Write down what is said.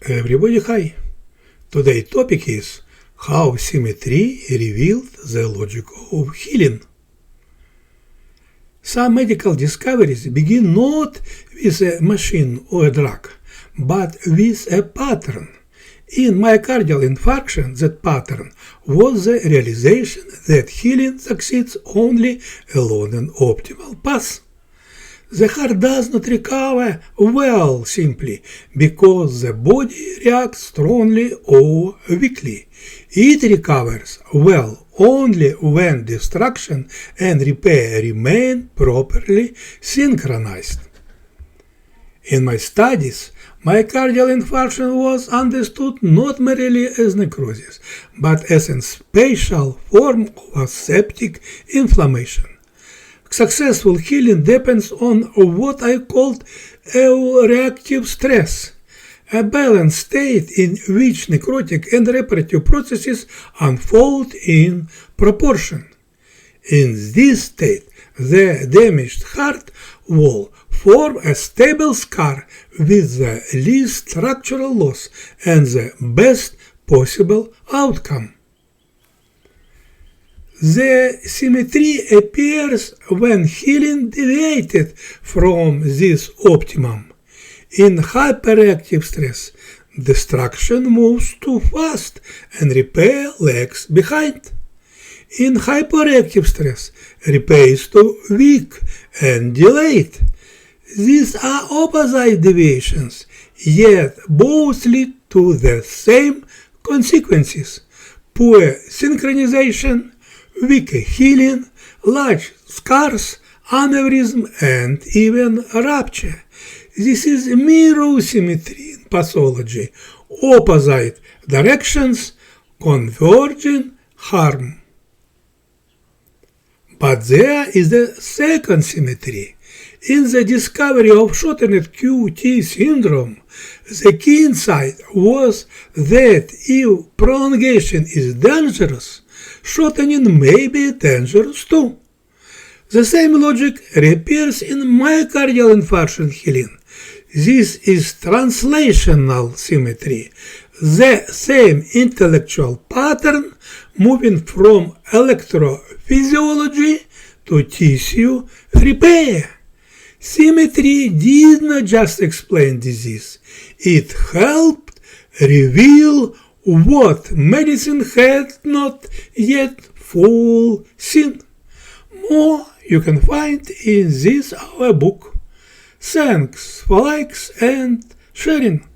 Everybody hi. Today's topic is how symmetry revealed the logic of healing. Some medical discoveries begin not with a machine or a drug, but with a pattern. In myocardial infarction, that pattern was the realization that healing succeeds only along an optimal path. The heart does not recover well simply because the body reacts strongly or weakly. It recovers well only when destruction and repair remain properly synchronized. In my studies, myocardial infarction was understood not merely as necrosis, but as a special form of aseptic inflammation. Successful healing depends on what I called eureactive stress, a balanced state in which necrotic and reparative processes unfold in proportion. In this state, the damaged heart wall forms a stable scar with the least structural loss and the best possible outcome. The symmetry appears when healing deviated from this optimum. In hyperactive stress, destruction moves too fast and repair lags behind. In hyperactive stress, repair is too weak and delayed. These are opposite deviations, yet both lead to the same consequences: poor synchronization, weaker healing, large scars, aneurysm, and even rupture. This is mirror symmetry in pathology, opposite directions converging harm. But there is the second symmetry. In the discovery of shortened QT syndrome, the key insight was that if prolongation is dangerous, shortening may be dangerous too. The same logic reappears in myocardial infarction healing. This is translational symmetry, the same intellectual pattern moving from electrophysiology to tissue repair. Symmetry did not just explain disease, it helped reveal what medicine had not yet fully seen. More you can find in this our book. Thanks for likes and sharing.